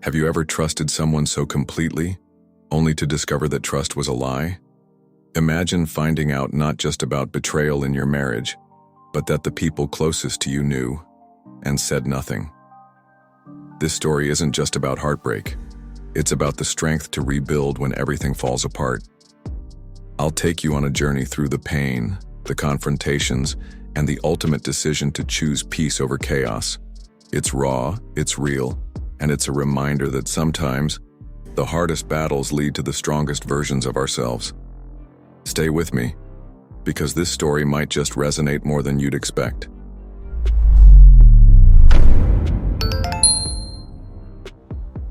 Have you ever trusted someone so completely, only to discover that trust was a lie? Imagine finding out not just about betrayal in your marriage, but that the people closest to you knew and said nothing. This story isn't just about heartbreak. It's about the strength to rebuild when everything falls apart. I'll take you on a journey through the pain, the confrontations, and the ultimate decision to choose peace over chaos. It's raw, it's real, and it's a reminder that sometimes the hardest battles lead to the strongest versions of ourselves. Stay with me, because this story might just resonate more than you'd expect.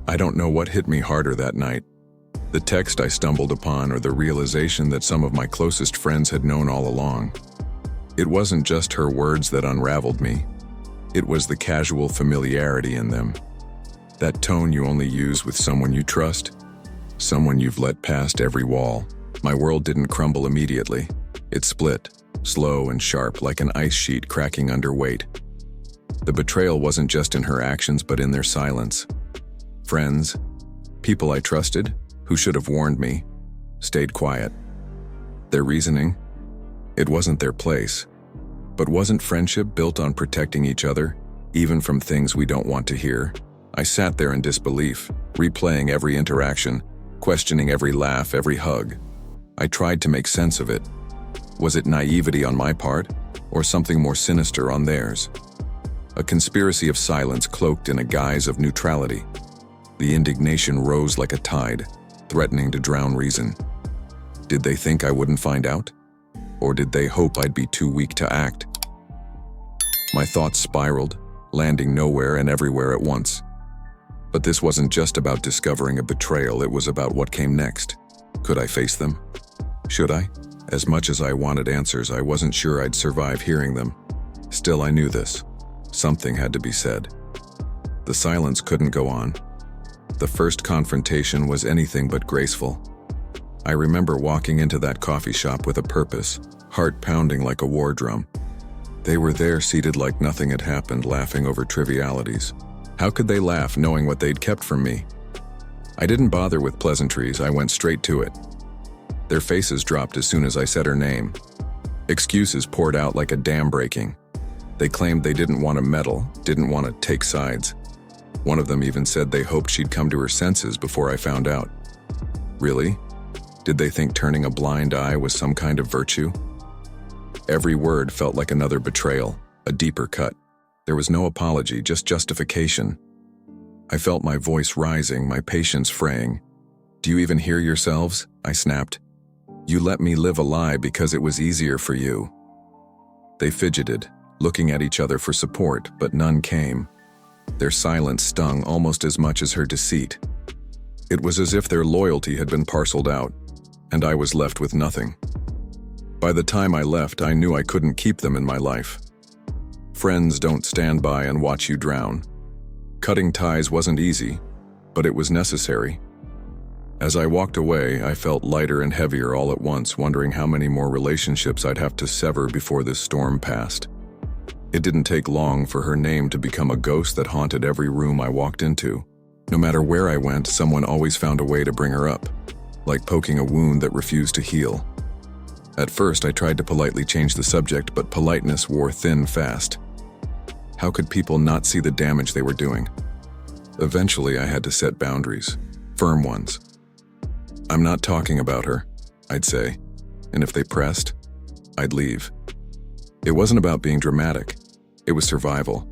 I don't know what hit me harder that night. The text I stumbled upon, or the realization that some of my closest friends had known all along. It wasn't just her words that unraveled me. It was the casual familiarity in them. That tone you only use with someone you trust, someone you've let past every wall. My world didn't crumble immediately. It split, slow and sharp, like an ice sheet cracking under weight. The betrayal wasn't just in her actions, but in their silence. Friends, people I trusted, who should have warned me, stayed quiet. Their reasoning? It wasn't their place. But wasn't friendship built on protecting each other, even from things we don't want to hear? I sat there in disbelief, replaying every interaction, questioning every laugh, every hug. I tried to make sense of it. Was it naivety on my part, or something more sinister on theirs? A conspiracy of silence cloaked in a guise of neutrality. The indignation rose like a tide, threatening to drown reason. Did they think I wouldn't find out? Or did they hope I'd be too weak to act? My thoughts spiraled, landing nowhere and everywhere at once. But this wasn't just about discovering a betrayal, it was about what came next. Could I face them? Should I? As much as I wanted answers, I wasn't sure I'd survive hearing them. Still, I knew this. Something had to be said. The silence couldn't go on. The first confrontation was anything but graceful. I remember walking into that coffee shop with a purpose, heart pounding like a war drum. They were there, seated like nothing had happened, laughing over trivialities. How could they laugh knowing what they'd kept from me? I didn't bother with pleasantries, I went straight to it. Their faces dropped as soon as I said her name. Excuses poured out like a dam breaking. They claimed they didn't want to meddle, didn't want to take sides. One of them even said they hoped she'd come to her senses before I found out. Really? Did they think turning a blind eye was some kind of virtue? Every word felt like another betrayal, a deeper cut. There was no apology, just justification. I felt my voice rising, my patience fraying. "Do you even hear yourselves?" I snapped. "You let me live a lie because it was easier for you." They fidgeted, looking at each other for support, but none came. Their silence stung almost as much as her deceit. It was as if their loyalty had been parceled out, and I was left with nothing. By the time I left, I knew I couldn't keep them in my life. Friends don't stand by and watch you drown. Cutting ties wasn't easy, but it was necessary. As I walked away, I felt lighter and heavier all at once, wondering how many more relationships I'd have to sever before this storm passed. It didn't take long for her name to become a ghost that haunted every room I walked into. No matter where I went, someone always found a way to bring her up, like poking a wound that refused to heal. At first, I tried to politely change the subject, but politeness wore thin fast. How could people not see the damage they were doing? Eventually, I had to set boundaries, firm ones. "I'm not talking about her," I'd say, and if they pressed, I'd leave. It wasn't about being dramatic, it was survival.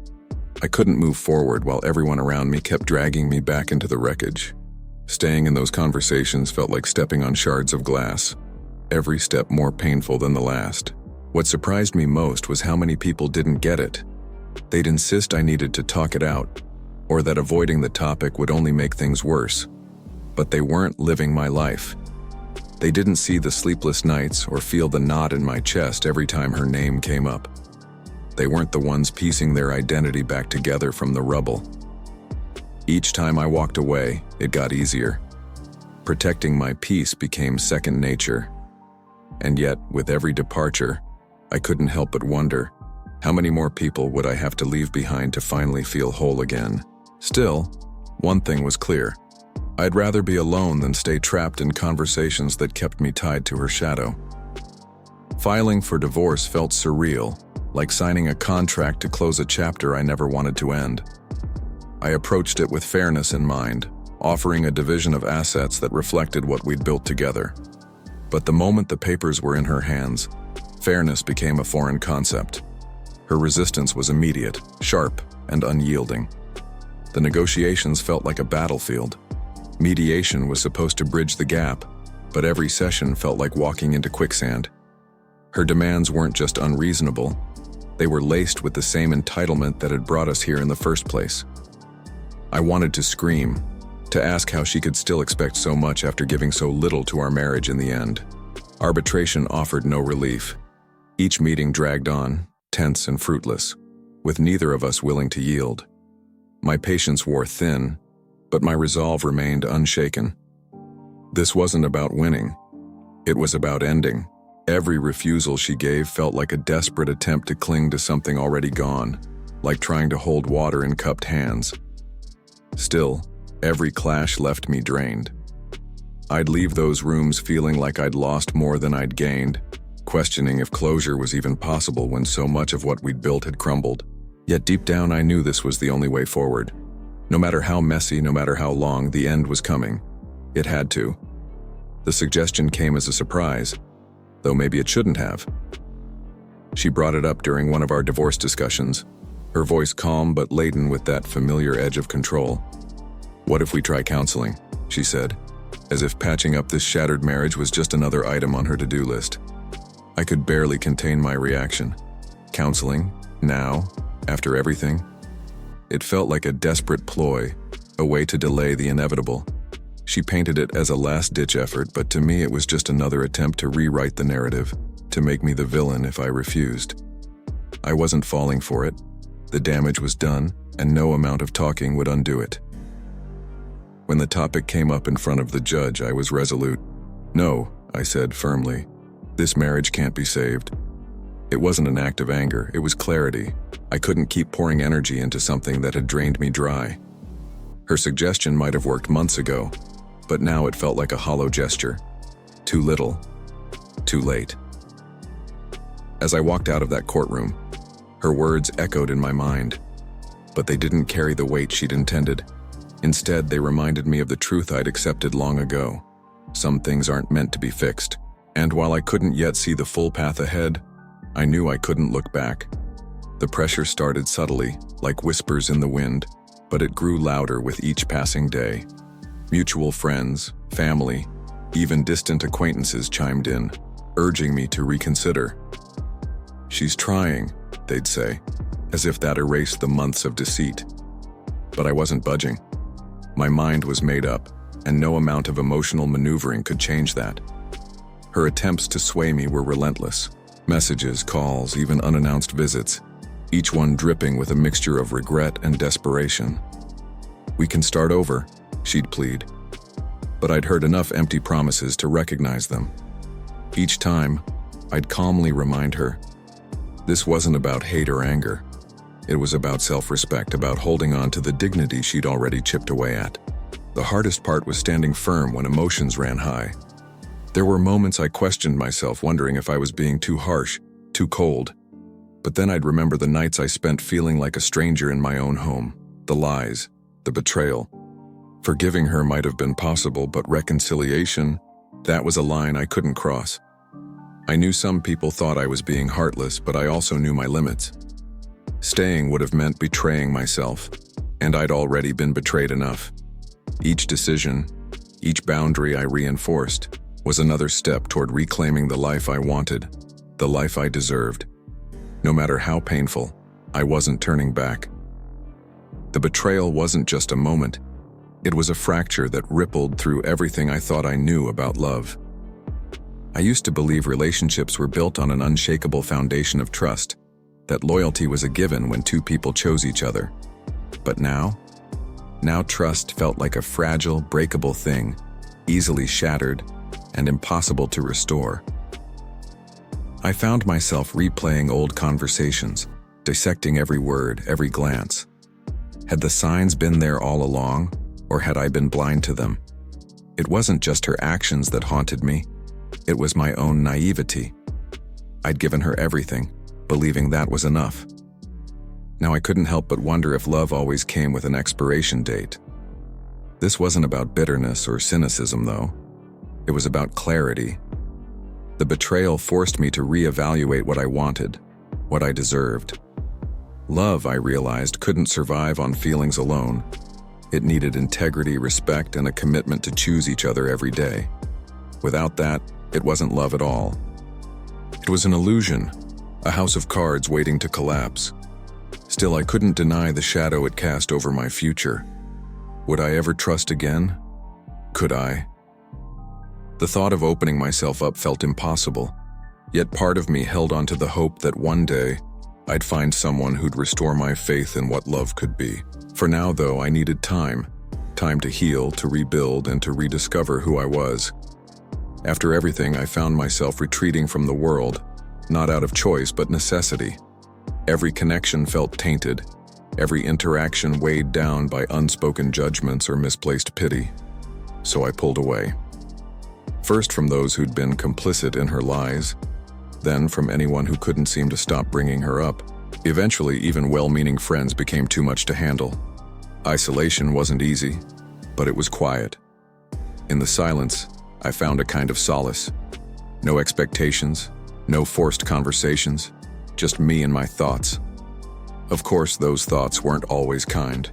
I couldn't move forward while everyone around me kept dragging me back into the wreckage. Staying in those conversations felt like stepping on shards of glass, every step more painful than the last. What surprised me most was how many people didn't get it. They'd insist I needed to talk it out, or that avoiding the topic would only make things worse. But they weren't living my life. They didn't see the sleepless nights or feel the knot in my chest every time her name came up. They weren't the ones piecing their identity back together from the rubble. Each time I walked away, it got easier. Protecting my peace became second nature. And yet, with every departure, I couldn't help but wonder, how many more people would I have to leave behind to finally feel whole again? Still, One thing was clear. I'd rather be alone than stay trapped in conversations that kept me tied to her shadow. Filing for divorce felt surreal, like signing a contract to close a chapter I never wanted to end. I approached it with fairness in mind, offering a division of assets that reflected what we'd built together. But the moment the papers were in her hands, fairness became a foreign concept. Her resistance was immediate, sharp, and unyielding. The negotiations felt like a battlefield. Mediation was supposed to bridge the gap, but every session felt like walking into quicksand. Her demands weren't just unreasonable, they were laced with the same entitlement that had brought us here in the first place. I wanted to scream, to ask how she could still expect so much after giving so little to our marriage in the end. Arbitration offered no relief. Each meeting dragged on, tense and fruitless, with neither of us willing to yield. My patience wore thin, but my resolve remained unshaken. This wasn't about winning. It was about ending. Every refusal she gave felt like a desperate attempt to cling to something already gone, like trying to hold water in cupped hands. Still, every clash left me drained. I'd leave those rooms feeling like I'd lost more than I'd gained, questioning if closure was even possible when so much of what we'd built had crumbled. Yet deep down I knew this was the only way forward. No matter how messy, no matter how long, the end was coming. It had to. The suggestion came as a surprise, though maybe it shouldn't have. She brought it up during one of our divorce discussions, her voice calm but laden with that familiar edge of control. "What if we try counseling?" she said, as if patching up this shattered marriage was just another item on her to-do list. I could barely contain my reaction. Counseling? Now? After everything? It felt like a desperate ploy, a way to delay the inevitable. She painted it as a last-ditch effort, but to me it was just another attempt to rewrite the narrative, to make me the villain if I refused. I wasn't falling for it. The damage was done, and no amount of talking would undo it. When the topic came up in front of the judge, I was resolute. "No," I said firmly. "This marriage can't be saved." It wasn't an act of anger, it was clarity. I couldn't keep pouring energy into something that had drained me dry. Her suggestion might have worked months ago, but now it felt like a hollow gesture. Too little, too late. As I walked out of that courtroom, her words echoed in my mind, but they didn't carry the weight she'd intended. Instead, they reminded me of the truth I'd accepted long ago. Some things aren't meant to be fixed, and while I couldn't yet see the full path ahead, I knew I couldn't look back. The pressure started subtly, like whispers in the wind, but it grew louder with each passing day. Mutual friends, family, even distant acquaintances chimed in, urging me to reconsider. "She's trying," they'd say, as if that erased the months of deceit. But I wasn't budging. My mind was made up, and no amount of emotional maneuvering could change that. Her attempts to sway me were relentless. Messages, calls, even unannounced visits, each one dripping with a mixture of regret and desperation. "We can start over," she'd plead. But I'd heard enough empty promises to recognize them. Each time, I'd calmly remind her, this wasn't about hate or anger. It was about self-respect, about holding on to the dignity she'd already chipped away at. The hardest part was standing firm when emotions ran high. There were moments I questioned myself, wondering if I was being too harsh, too cold. But then I'd remember the nights I spent feeling like a stranger in my own home, the lies, the betrayal. Forgiving her might have been possible, but reconciliation, that was a line I couldn't cross. I knew some people thought I was being heartless, but I also knew my limits. Staying would have meant betraying myself, and I'd already been betrayed enough. Each decision, each boundary I reinforced, was another step toward reclaiming the life I wanted, the life I deserved. No matter how painful, I wasn't turning back. The betrayal wasn't just a moment. It was a fracture that rippled through everything I thought I knew about love. I used to believe relationships were built on an unshakable foundation of trust, that loyalty was a given when two people chose each other. But now trust felt like a fragile, breakable thing, easily shattered and impossible to restore. I found myself replaying old conversations, dissecting every word, every glance. Had the signs been there all along, Or had I been blind to them? It wasn't just her actions that haunted me. It was my own naivety. I'd given her everything, believing that was enough. Now I couldn't help but wonder if love always came with an expiration date. This wasn't about bitterness or cynicism, though. It was about clarity. The betrayal forced me to reevaluate what I wanted, what I deserved. Love, I realized, couldn't survive on feelings alone. It needed integrity, respect, and a commitment to choose each other every day. Without that, it wasn't love at all. It was an illusion, a house of cards waiting to collapse. Still, I couldn't deny the shadow it cast over my future. Would I ever trust again? Could I? The thought of opening myself up felt impossible, yet part of me held on to the hope that one day I'd find someone who'd restore my faith in what love could be. For now, though, I needed time to heal, to rebuild, and to rediscover who I was. After everything, I found myself retreating from the world, not out of choice but necessity. Every connection felt tainted, every interaction weighed down by unspoken judgments or misplaced pity. So I pulled away. First from those who'd been complicit in her lies, then from anyone who couldn't seem to stop bringing her up. Eventually, even well-meaning friends became too much to handle. Isolation wasn't easy, but it was quiet. In the silence, I found a kind of solace. No expectations, no forced conversations, just me and my thoughts. Of course, those thoughts weren't always kind.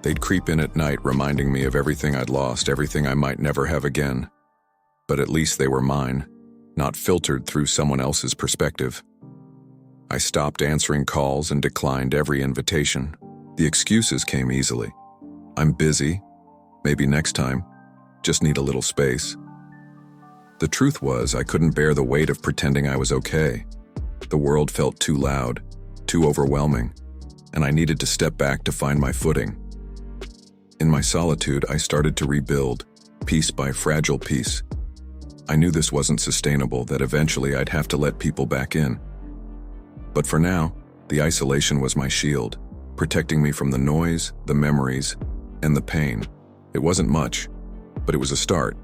They'd creep in at night, reminding me of everything I'd lost, everything I might never have again. But at least they were mine, not filtered through someone else's perspective. I stopped answering calls and declined every invitation. The excuses came easily. I'm busy, maybe next time, just need a little space. The truth was, I couldn't bear the weight of pretending I was okay. The world felt too loud, too overwhelming, and I needed to step back to find my footing. In my solitude, I started to rebuild, piece by fragile piece. I knew this wasn't sustainable, that eventually I'd have to let people back in. But for now, the isolation was my shield, protecting me from the noise, the memories, and the pain. It wasn't much, but it was a start.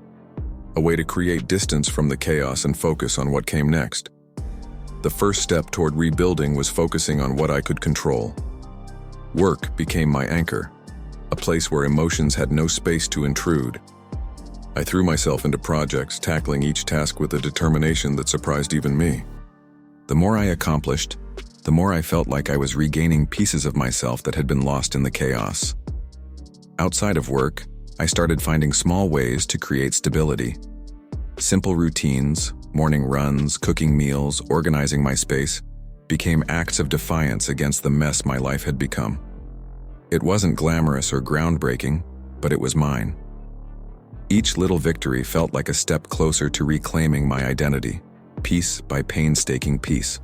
A way to create distance from the chaos and focus on what came next. The first step toward rebuilding was focusing on what I could control. Work became my anchor, a place where emotions had no space to intrude. I threw myself into projects, tackling each task with a determination that surprised even me. The more I accomplished, the more I felt like I was regaining pieces of myself that had been lost in the chaos. Outside of work, I started finding small ways to create stability. Simple routines, morning runs, cooking meals, organizing my space, became acts of defiance against the mess my life had become. It wasn't glamorous or groundbreaking, but it was mine. Each little victory felt like a step closer to reclaiming my identity, piece by painstaking piece.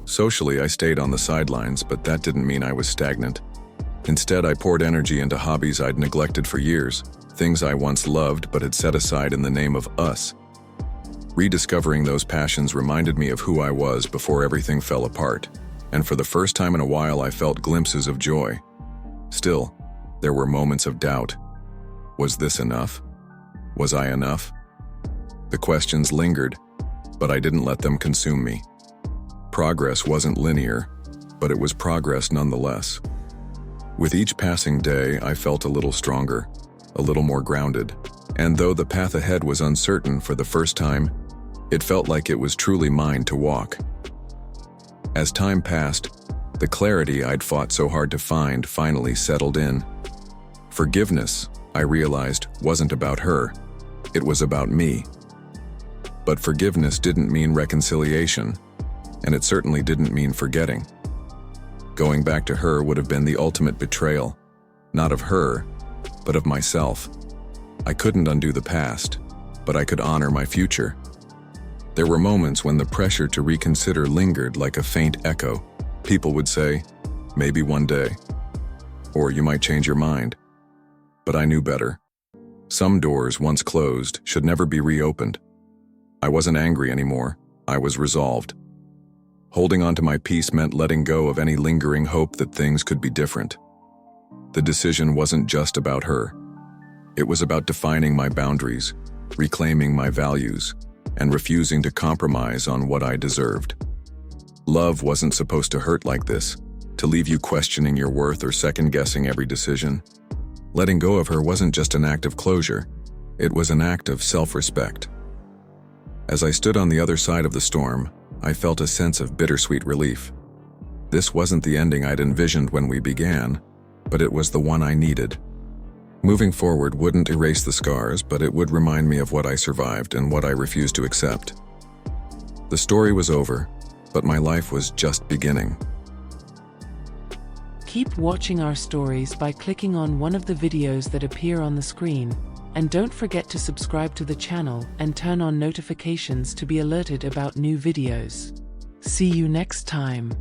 Socially, I stayed on the sidelines, but that didn't mean I was stagnant. Instead, I poured energy into hobbies I'd neglected for years, things I once loved but had set aside in the name of us. Rediscovering those passions reminded me of who I was before everything fell apart, and for the first time in a while I felt glimpses of joy. Still, there were moments of doubt. Was this enough? Was I enough? The questions lingered, but I didn't let them consume me. Progress wasn't linear, but it was progress nonetheless. With each passing day, I felt a little stronger, a little more grounded, and though the path ahead was uncertain for the first time, it felt like it was truly mine to walk. As time passed, the clarity I'd fought so hard to find finally settled in. Forgiveness, I realized, wasn't about her. It was about me. But forgiveness didn't mean reconciliation, and it certainly didn't mean forgetting. Going back to her would have been the ultimate betrayal, not of her, but of myself. I couldn't undo the past, but I could honor my future. There were moments when the pressure to reconsider lingered like a faint echo. People would say, maybe one day, or you might change your mind. But I knew better. Some doors, once closed, should never be reopened. I wasn't angry anymore. I was resolved. Holding on to my peace meant letting go of any lingering hope that things could be different. The decision wasn't just about her. It was about defining my boundaries, reclaiming my values, and refusing to compromise on what I deserved. Love wasn't supposed to hurt like this, to leave you questioning your worth or second-guessing every decision. Letting go of her wasn't just an act of closure, it was an act of self-respect. As I stood on the other side of the storm, I felt a sense of bittersweet relief. This wasn't the ending I'd envisioned when we began, but it was the one I needed. Moving forward wouldn't erase the scars, but it would remind me of what I survived and what I refused to accept. The story was over, but my life was just beginning. Keep watching our stories by clicking on one of the videos that appear on the screen, and don't forget to subscribe to the channel and turn on notifications to be alerted about new videos. See you next time.